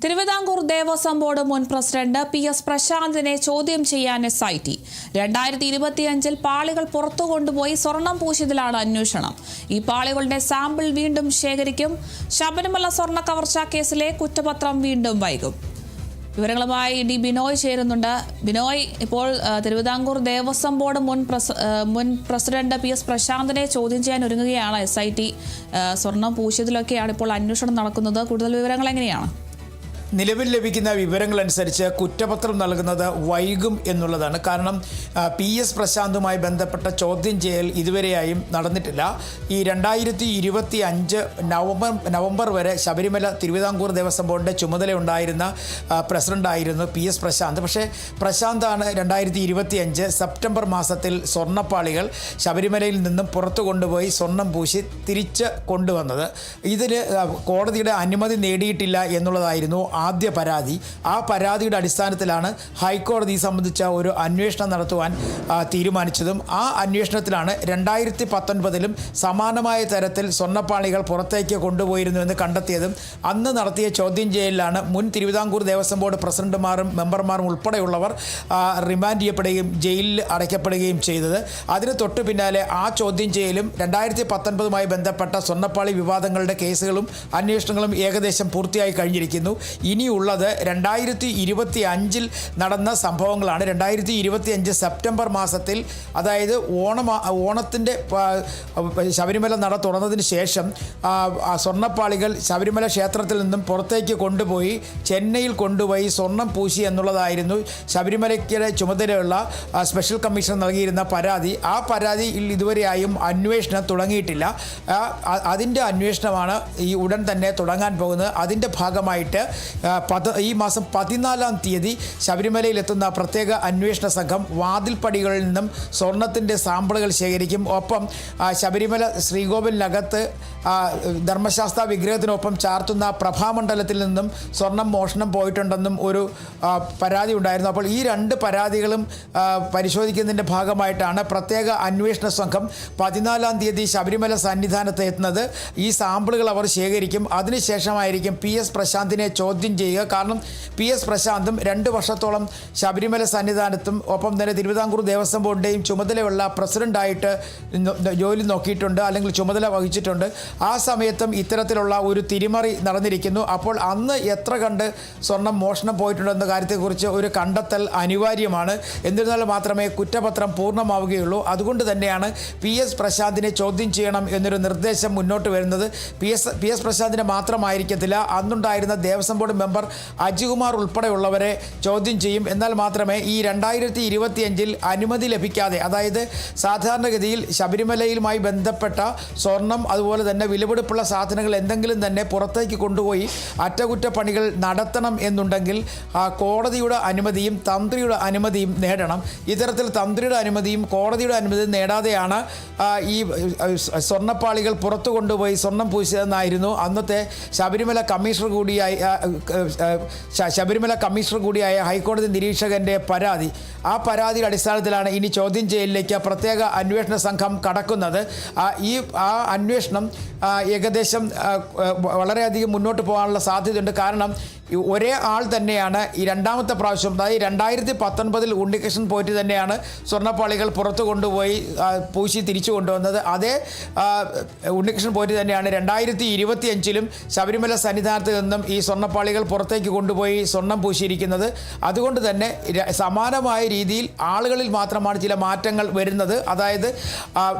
Thiruvithamkoor Devaswom board മുൻ president PS പ്രശാന്തിനെ ചോദ്യം ചെയ്യാൻ SIT. 2025 പാളികൾ പുറത്തു കൊണ്ടുപോയി സ്വർണം പൂശിയതിലാണ് അന്വേഷണം. ഈ പാളികളുടെ സാമ്പിൾ വീണ്ടും ശേഖരിക്കും. ശബരിമല സ്വർണ്ണ കവർച്ചാ കേസിലെ കുറ്റപത്രം വീണ്ടും വൈകും. വിവരങ്ങളുമായി ബിനോയ് ചേരുന്നുണ്ട്. ബിനോയ്, ഇപ്പോൾ തിരുവിതാംകൂർ ദേവസ്വം ബോർഡ് മുൻ പ്രസിഡന്റ് PS പ്രശാന്തിനെ ചോദ്യം ചെയ്യാൻ ഒരുങ്ങുകയാണ് SIT. സ്വർണം പൂശിയതിലൊക്കെയാണ് ഇപ്പോൾ അന്വേഷണം നടക്കുന്നത്. കൂടുതൽ വിവരങ്ങൾ എങ്ങനെയാണ്? നിലവിൽ ലഭിക്കുന്ന വിവരങ്ങളനുസരിച്ച് കുറ്റപത്രം നൽകുന്നത് വൈകും എന്നുള്ളതാണ്. കാരണം PS പ്രശാന്തുമായി ബന്ധപ്പെട്ട ചോദ്യം ചെയ്യൽ ഇതുവരെയായും നടന്നിട്ടില്ല. ഈ 2025 നവംബർ വരെ ശബരിമല തിരുവിതാംകൂർ ദേവസ്വം ബോർഡിൻ്റെ ചുമതലയുണ്ടായിരുന്ന പ്രസിഡന്റായിരുന്നു PS പ്രശാന്ത്. പക്ഷേ പ്രശാന്താണ് 2025 സെപ്റ്റംബർ മാസത്തിൽ സ്വർണ്ണപ്പാളികൾ ശബരിമലയിൽ നിന്നും പുറത്തു കൊണ്ടുപോയി സ്വർണം പൂശി തിരിച്ച് കൊണ്ടുവന്നത്. ഇതിന് കോടതിയുടെ അനുമതി നേടിയിട്ടില്ല എന്നുള്ളതായിരുന്നു ആദ്യ പരാതി. ആ പരാതിയുടെ അടിസ്ഥാനത്തിലാണ് ഹൈക്കോടതി സംബന്ധിച്ച ഒരു അന്വേഷണം നടത്തുവാൻ തീരുമാനിച്ചതും ആ അന്വേഷണത്തിലാണ് 2019 സമാനമായ തരത്തിൽ സ്വർണ്ണപ്പാളികൾ പുറത്തേക്ക് കൊണ്ടുപോയിരുന്നുവെന്ന് കണ്ടെത്തിയതും അന്ന് നടത്തിയ ചോദ്യം ചെയ്യലിലാണ് മുൻ തിരുവിതാംകൂർ ദേവസ്വം ബോർഡ് പ്രസിഡന്റുമാരും മെമ്പർമാരും ഉൾപ്പെടെയുള്ളവർ റിമാൻഡ് ചെയ്യപ്പെടുകയും ജയിലിൽ അടയ്ക്കപ്പെടുകയും ചെയ്തത്. അതിന് തൊട്ടു പിന്നാലെ ആ ചോദ്യം ചെയ്യലും 2019 ബന്ധപ്പെട്ട സ്വർണ്ണപ്പാളി വിവാദങ്ങളുടെ കേസുകളും അന്വേഷണങ്ങളും ഏകദേശം പൂർത്തിയായി കഴിഞ്ഞിരിക്കുന്നു. ഇനിയുള്ളത് 2025 നടന്ന സംഭവങ്ങളാണ്. 2025 സെപ്റ്റംബർ മാസത്തിൽ, അതായത് ഓണത്തിൻ്റെ ശബരിമല നട തുറന്നതിന് ശേഷം സ്വർണ്ണപ്പാളികൾ ശബരിമല ക്ഷേത്രത്തിൽ നിന്നും പുറത്തേക്ക് കൊണ്ടുപോയി ചെന്നൈയിൽ കൊണ്ടുപോയി സ്വർണം പൂശി എന്നുള്ളതായിരുന്നു ശബരിമലയ്ക്ക് ചുമതലയുള്ള സ്പെഷ്യൽ കമ്മീഷൻ നൽകിയിരുന്ന പരാതി. ആ പരാതിയിൽ ഇതുവരെയായും അന്വേഷണം തുടങ്ങിയിട്ടില്ല. അതിൻ്റെ അന്വേഷണമാണ് ഈ ഉടൻ തന്നെ തുടങ്ങാൻ പോകുന്നത്. അതിൻ്റെ ഭാഗമായിട്ട് ഈ മാസം 14-ാം തീയതി ശബരിമലയിലെത്തുന്ന പ്രത്യേക അന്വേഷണ സംഘം വാതിൽപ്പടികളിൽ നിന്നും സ്വർണത്തിൻ്റെ സാമ്പിളുകൾ ശേഖരിക്കും. ഒപ്പം ശബരിമല ശ്രീകോവിലിനകത്ത് ധർമ്മശാസ്ത്ര വിഗ്രഹത്തിനൊപ്പം ചാർത്തുന്ന പ്രഭാമണ്ഡലത്തിൽ നിന്നും സ്വർണം മോഷണം പോയിട്ടുണ്ടെന്നും ഒരു പരാതി ഉണ്ടായിരുന്നു. അപ്പോൾ ഈ രണ്ട് പരാതികളും പരിശോധിക്കുന്നതിൻ്റെ ഭാഗമായിട്ടാണ് പ്രത്യേക അന്വേഷണ സംഘം 14-ാം തീയതി ശബരിമല സന്നിധാനത്ത് എത്തുന്നത്. ഈ സാമ്പിളുകൾ അവർ ശേഖരിക്കും. അതിനുശേഷമായിരിക്കും PS പ്രശാന്തിനെ ചോദ്യം ചെയ്യുക. കാരണം PS പ്രശാന്തും 2 വർഷത്തോളം ശബരിമല സന്നിധാനത്തും ഒപ്പം തന്നെ തിരുവിതാംകൂർ ദേവസ്വം ബോർഡിൻ്റെയും ചുമതലയുള്ള പ്രസിഡൻ്റായിട്ട് ജോലി നോക്കിയിട്ടുണ്ട്, അല്ലെങ്കിൽ ചുമതല വഹിച്ചിട്ടുണ്ട്. ആ സമയത്തും ഇത്തരത്തിലുള്ള ഒരു തിരിമറി നടന്നിരിക്കുന്നു. അപ്പോൾ അന്ന് എത്ര കണ്ട് സ്വർണം മോഷണം പോയിട്ടുണ്ടെന്ന കാര്യത്തെക്കുറിച്ച് ഒരു കണ്ടെത്തൽ അനിവാര്യമാണ്. എന്നിരുന്നാൽ മാത്രമേ കുറ്റപത്രം പൂർണ്ണമാവുകയുള്ളൂ. അതുകൊണ്ട് തന്നെയാണ് PS പ്രശാന്തിനെ ചോദ്യം ചെയ്യണം എന്നൊരു നിർദ്ദേശം മുന്നോട്ട് വരുന്നത്. PS പ്രശാന്തിനെ മാത്രമായിരിക്കത്തില്ല, അന്നുണ്ടായിരുന്ന ദേവസ്വം ബോർഡ് മെമ്പർ അജികുമാർ ഉൾപ്പെടെയുള്ളവരെ ചോദ്യം ചെയ്യും. എന്നാൽ മാത്രമേ ഈ 2025 അനുമതി ലഭിക്കാതെ, അതായത് സാധാരണഗതിയിൽ ശബരിമലയുമായി ബന്ധപ്പെട്ട സ്വർണം അതുപോലെ തന്നെ വിലപിടിപ്പുള്ള സാധനങ്ങൾ എന്തെങ്കിലും തന്നെ പുറത്തേക്ക് കൊണ്ടുപോയി അറ്റകുറ്റപ്പണികൾ നടത്തണം എന്നുണ്ടെങ്കിൽ കോടതിയുടെ അനുമതിയും തന്ത്രിയുടെ അനുമതിയും നേടണം. ഇത്തരത്തിൽ തന്ത്രിയുടെ അനുമതിയും കോടതിയുടെ അനുമതിയും നേടാതെയാണ് ഈ സ്വർണ്ണപ്പാളികൾ പുറത്തു കൊണ്ടുപോയി സ്വർണം പൂശിയതെന്നായിരുന്നു അന്നത്തെ ശബരിമല കമ്മീഷണർ കൂടിയായ ഹൈക്കോടതി നിരീക്ഷകൻ്റെ പരാതി. ആ പരാതിയുടെ അടിസ്ഥാനത്തിലാണ് ഇനി ചോദ്യം ചെയ്യലിലേക്ക് പ്രത്യേക അന്വേഷണ സംഘം കടക്കുന്നത്. ആ അന്വേഷണം ഏകദേശം വളരെയധികം മുന്നോട്ട് പോകാനുള്ള സാധ്യതയുണ്ട്. കാരണം ഒരേ ആൾ തന്നെയാണ് ഈ രണ്ടാമത്തെ പ്രാവശ്യം, അതായത് 2019 ഉണ്ണികൃഷ്ണൻ പോയിട്ട് തന്നെയാണ് സ്വർണ്ണപ്പാളികൾ പുറത്തു കൊണ്ടുപോയി പൂശി തിരിച്ചു കൊണ്ടുവന്നത്. അതേ ഉണ്ണികൃഷ്ണൻ പോയിട്ട് തന്നെയാണ് 2025 ശബരിമല സന്നിധാനത്ത് നിന്നും ഈ സ്വർണ്ണപ്പാളികൾ പുറത്തേക്ക് കൊണ്ടുപോയി സ്വർണം പൂശിയിരിക്കുന്നത്. അതുകൊണ്ട് തന്നെ സമാനമായ രീതിയിൽ ആളുകളിൽ മാത്രമാണ് ചില മാറ്റങ്ങൾ വരുന്നത്. അതായത്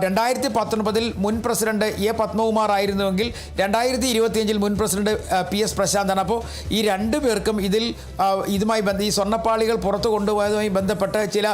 2019 മുൻ പ്രസിഡന്റ് A പത്മകുമാർ ആയിരുന്നുവെങ്കിൽ 2025 മുൻ പ്രസിഡന്റ് PS പ്രശാന്താണ്. അപ്പോൾ ഈ രണ്ടു പേർക്കും ഈ സ്വർണ്ണപ്പാളികൾ പുറത്തു കൊണ്ടുപോയതുമായി ബന്ധപ്പെട്ട് ചില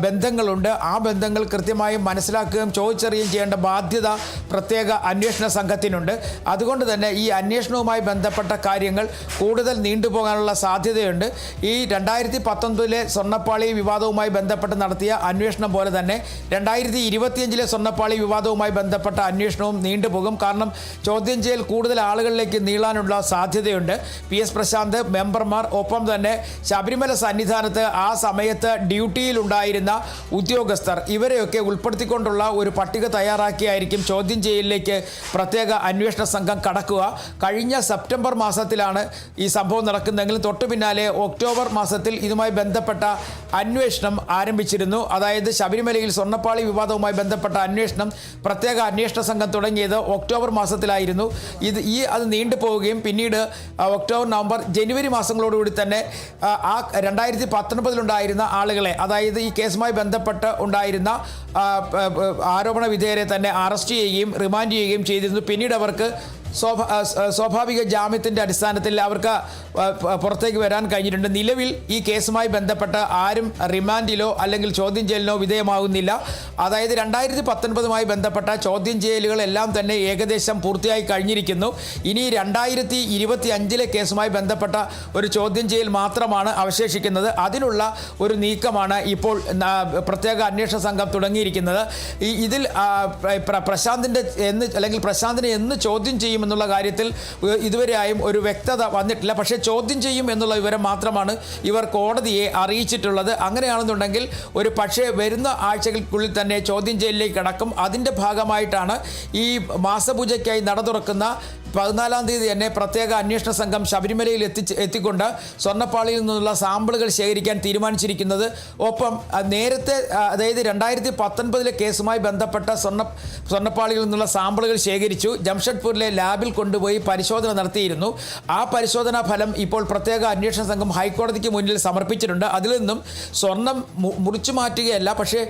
ബന്ധങ്ങളുണ്ട്. ആ ബന്ധങ്ങൾ കൃത്യമായും മനസ്സിലാക്കുകയും ചോദിച്ചറിയുകയും ചെയ്യേണ്ട ബാധ്യത പ്രത്യേക അന്വേഷണ സംഘത്തിനുണ്ട്. അതുകൊണ്ട് തന്നെ ഈ അന്വേഷണവുമായി ബന്ധപ്പെട്ട കാര്യങ്ങൾ കൂടുതൽ നീണ്ടുപോകാനുള്ള സാധ്യതയുണ്ട്. ഈ 2019 സ്വർണ്ണപ്പാളി വിവാദവുമായി ബന്ധപ്പെട്ട് നടത്തിയ അന്വേഷണം പോലെ തന്നെ 2025 സ്വർണ്ണപ്പാളി വിവാദവുമായി ബന്ധപ്പെട്ട അന്വേഷണവും നീണ്ടുപോകും. കാരണം ചോദ്യം ചെയ്യൽ കൂടുതൽ ആളുകളിലേക്ക് നീളാനുള്ള സാധ്യതയുണ്ട്. PS പ്രശാന്ത് പ്രശാന്ത്, മെമ്പർമാർ, ഒപ്പം തന്നെ ശബരിമല സന്നിധാനത്ത് ആ സമയത്ത് ഡ്യൂട്ടിയിലുണ്ടായിരുന്ന ഉദ്യോഗസ്ഥർ ഇവരെയൊക്കെ ഉൾപ്പെടുത്തിക്കൊണ്ടുള്ള ഒരു പട്ടിക തയ്യാറാക്കിയായിരിക്കും ചോദ്യം ചെയ്യലിലേക്ക് പ്രത്യേക അന്വേഷണ സംഘം കടക്കുക. കഴിഞ്ഞ സെപ്റ്റംബർ മാസത്തിലാണ് ഈ സംഭവം നടക്കുന്നതെങ്കിലും തൊട്ടു പിന്നാലെ ഒക്ടോബർ മാസത്തിൽ ഇതുമായി ബന്ധപ്പെട്ട അന്വേഷണം ആരംഭിച്ചിരുന്നു. അതായത് ശബരിമലയിൽ സ്വർണ്ണപ്പാളി വിവാദവുമായി ബന്ധപ്പെട്ട അന്വേഷണം പ്രത്യേക അന്വേഷണ സംഘം തുടങ്ങിയത് ഒക്ടോബർ മാസത്തിലായിരുന്നു. അത് നീണ്ടുപോവുകയും പിന്നീട് ഒക്ടോബർ, നവംബർ, ജനുവരി മാസങ്ങളോടുകൂടി തന്നെ ആ 2019 ആളുകളെ, അതായത് ഈ കേസുമായി ബന്ധപ്പെട്ട് ഉണ്ടായിരുന്ന ആരോപണ വിധേയരെ തന്നെ അറസ്റ്റ് ചെയ്യുകയും റിമാൻഡ് ചെയ്യുകയും ചെയ്തിരുന്നു. പിന്നീട് അവർക്ക് സ്വാഭാവിക ജാമ്യത്തിൻ്റെ അടിസ്ഥാനത്തിൽ അവർക്ക് പുറത്തേക്ക് വരാൻ കഴിഞ്ഞിട്ടുണ്ട്. നിലവിൽ ഈ കേസുമായി ബന്ധപ്പെട്ട് ആരും റിമാൻഡിലോ അല്ലെങ്കിൽ ചോദ്യം ചെയ്യലിനോ വിധേയമാകുന്നില്ല. അതായത് 2019 ബന്ധപ്പെട്ട ചോദ്യം ചെയ്യലുകളെല്ലാം തന്നെ ഏകദേശം പൂർത്തിയായി കഴിഞ്ഞിരിക്കുന്നു. ഇനി 2025 കേസുമായി ബന്ധപ്പെട്ട ഒരു ചോദ്യം ചെയ്യൽ മാത്രമാണ് അവശേഷിക്കുന്നത്. അതിനുള്ള ഒരു നീക്കമാണ് ഇപ്പോൾ പ്രത്യേക അന്വേഷണ സംഘം തുടങ്ങിയിരിക്കുന്നത്. ഇതിൽ പ്രശാന്തിനെ എന്ന് ചോദ്യം ചെയ്യും എന്നുള്ള കാര്യത്തിൽ ഇതുവരെയായും ഒരു വ്യക്തത വന്നിട്ടില്ല. പക്ഷേ ചോദ്യം ചെയ്യും എന്നുള്ള വിവരം മാത്രമാണ് ഇവർ കോടതിയെ അറിയിച്ചിട്ടുള്ളത്. അങ്ങനെയാണെന്നുണ്ടെങ്കിൽ പക്ഷേ വരുന്ന ആഴ്ചകൾക്കുള്ളിൽ തന്നെ ചോദ്യം ചെയ്യലിലേക്ക് കടക്കും. അതിൻ്റെ ഭാഗമായിട്ടാണ് ഈ മാസപൂജയ്ക്കായി നട തുറക്കുന്ന 14-ാം തീയതി തന്നെ പ്രത്യേക അന്വേഷണ സംഘം ശബരിമലയിൽ എത്തിക്കൊണ്ട് സ്വർണ്ണപ്പാളിയിൽ നിന്നുള്ള സാമ്പിളുകൾ ശേഖരിക്കാൻ തീരുമാനിച്ചിരിക്കുന്നത്. ഒപ്പം നേരത്തെ, അതായത് 2019 കേസുമായി ബന്ധപ്പെട്ട സ്വർണ്ണപ്പാളിയിൽ നിന്നുള്ള സാമ്പിളുകൾ ശേഖരിച്ചു ജംഷഡ്പൂരിലെ ലാബിൽ കൊണ്ടുപോയി പരിശോധന നടത്തിയിരുന്നു. ആ പരിശോധനാ ഫലം ഇപ്പോൾ പ്രത്യേക അന്വേഷണ സംഘം ഹൈക്കോടതിക്ക് മുന്നിൽ സമർപ്പിച്ചിട്ടുണ്ട്. അതിൽ നിന്നും സ്വർണം മുറിച്ചു മാറ്റുകയല്ല, പക്ഷേ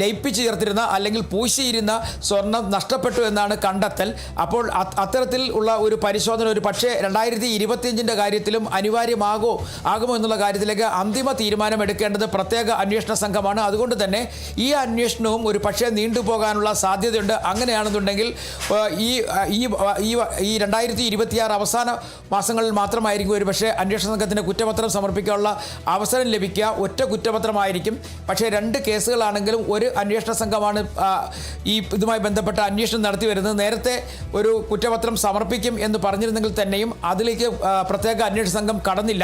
ലയിപ്പിച്ച് ചേർത്തിരുന്ന അല്ലെങ്കിൽ പൂശിയിരുന്ന സ്വർണം നഷ്ടപ്പെട്ടു എന്നാണ് കണ്ടെത്തൽ. അപ്പോൾ അത്തരത്തിൽ ഉള്ള ഒരു പരിശോധന പക്ഷേ 2025 കാര്യത്തിലും ആകുമോ എന്നുള്ള കാര്യത്തിലേക്ക് അന്തിമ തീരുമാനം എടുക്കേണ്ടത് പ്രത്യേക അന്വേഷണ സംഘമാണ്. അതുകൊണ്ട് തന്നെ ഈ അന്വേഷണവും പക്ഷേ നീണ്ടുപോകാനുള്ള സാധ്യതയുണ്ട്. അങ്ങനെയാണെന്നുണ്ടെങ്കിൽ ഈ 2026 അവസാന മാസങ്ങളിൽ മാത്രമായിരിക്കും പക്ഷേ അന്വേഷണ സംഘത്തിന് കുറ്റപത്രം സമർപ്പിക്കാനുള്ള അവസരം ലഭിക്കുക. ഒറ്റ കുറ്റപത്രമായിരിക്കും. പക്ഷേ 2 കേസുകളാണെങ്കിലും ഒരു അന്വേഷണ സംഘമാണ് ഇതുമായി ബന്ധപ്പെട്ട അന്വേഷണം നടത്തി വരുന്നത്. നേരത്തെ ഒരു കുറ്റപത്രം സമർപ്പിക്കും എന്ന് പറഞ്ഞിരുന്നെങ്കിൽ തന്നെയും അതിലേക്ക് പ്രത്യേക അന്വേഷണ സംഘം കടന്നില്ല.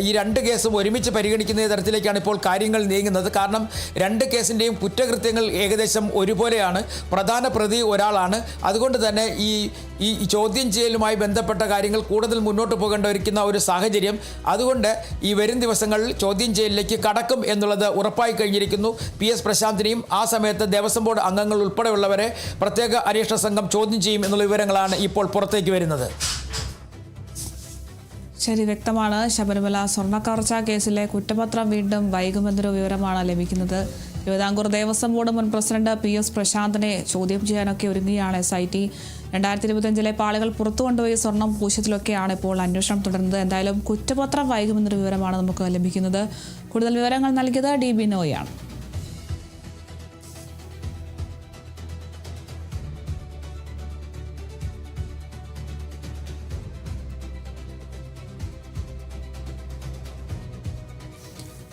ഈ 2 കേസും ഒരുമിച്ച് പരിഗണിക്കുന്ന തരത്തിലേക്കാണ് ഇപ്പോൾ കാര്യങ്ങൾ നീങ്ങുന്നത്. കാരണം 2 കേസിൻ്റെയും കുറ്റകൃത്യങ്ങൾ ഏകദേശം ഒരുപോലെയാണ്. പ്രധാന പ്രതി ഒരാളാണ്. അതുകൊണ്ട് തന്നെ ഈ ചോദ്യം ചെയ്യലുമായി ബന്ധപ്പെട്ട കാര്യങ്ങൾ കൂടുതൽ മുന്നോട്ട് പോകേണ്ടിയിരിക്കുന്ന ഒരു സാഹചര്യം. അതുകൊണ്ട് ഈ വരും ദിവസങ്ങളിൽ ചോദ്യം ചെയ്യലിലേക്ക് കടക്കും എന്നുള്ളത് ഉറപ്പായി കഴിഞ്ഞിരിക്കുന്നു. PS പ്രശാന്തിനെയും ആ സമയത്ത് ദേവസ്വം ബോർഡ് അംഗങ്ങൾ ഉൾപ്പെടെയുള്ളവരെ പ്രത്യേക അന്വേഷണ സംഘം ചോദ്യം ചെയ്യും എന്നുള്ള വിവരങ്ങളാണ് ഇപ്പോൾ പുറത്തേക്ക് വരുന്നത്. ശരി, വ്യക്തമാണ്. ശബരിമല സ്വർണ്ണക്കവർച്ചാ കേസിലെ കുറ്റപത്രം വീണ്ടും വൈകുമെന്നൊരു വിവരമാണ് ലഭിക്കുന്നത്. തിരുവിതാംകൂർ ദേവസ്വം ബോർഡ് മുൻ പ്രസിഡന്റ് PS പ്രശാന്തിനെ ചോദ്യം ചെയ്യാനൊക്കെ ഒരുങ്ങുകയാണ് SIT. 2025 പാളികൾ പുറത്തു കൊണ്ടുപോയി സ്വർണം പൂശത്തിലൊക്കെയാണ് ഇപ്പോൾ അന്വേഷണം തുടരുന്നത്. എന്തായാലും കുറ്റപത്രം വൈകുമെന്നൊരു വിവരമാണ് നമുക്ക് ലഭിക്കുന്നത്. കൂടുതൽ വിവരങ്ങൾ നൽകിയത് DB നോയാണ്.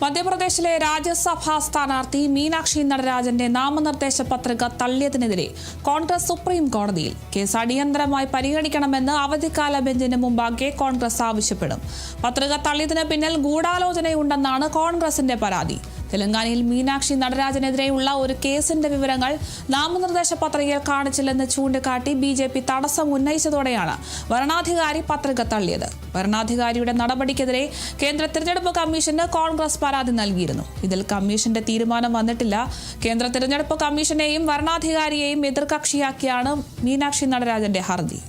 മധ്യപ്രദേശിലെ രാജ്യസഭാ സ്ഥാനാർത്ഥി മീനാക്ഷി നടരാജന്റെ നാമനിർദ്ദേശ പത്രിക തള്ളിയതിനെതിരെ കോൺഗ്രസ് സുപ്രീം കോടതിയിൽ. കേസ് അടിയന്തരമായി പരിഗണിക്കണമെന്ന് അവധിക്കാല ബെഞ്ചിന് മുമ്പാകെ കോൺഗ്രസ് ആവശ്യപ്പെടും. പത്രിക തള്ളിയതിന് പിന്നിൽ ഗൂഢാലോചനയുണ്ടെന്നാണ് കോൺഗ്രസിന്റെ പരാതി. തെലങ്കാനയിൽ മീനാക്ഷി നടരാജനെതിരെയുള്ള ഒരു കേസിന്റെ വിവരങ്ങൾ നാമനിർദ്ദേശ പത്രികയിൽ കാണിച്ചില്ലെന്ന് ചൂണ്ടിക്കാട്ടി BJP തടസ്സം ഉന്നയിച്ചതോടെയാണ് വരണാധികാരി പത്രിക തള്ളിയത്. വരണാധികാരിയുടെ നടപടിക്കെതിരെ കേന്ദ്ര തിരഞ്ഞെടുപ്പ് കമ്മീഷന് കോൺഗ്രസ് പരാതി നൽകിയിരുന്നു. ഇതിൽ കമ്മീഷന്റെ തീരുമാനം വന്നിട്ടില്ല. കേന്ദ്ര തിരഞ്ഞെടുപ്പ് കമ്മീഷനെയും വരണാധികാരിയെയും എതിർകക്ഷിയാക്കിയാണ് മീനാക്ഷി നടരാജന്റെ ഹർജി.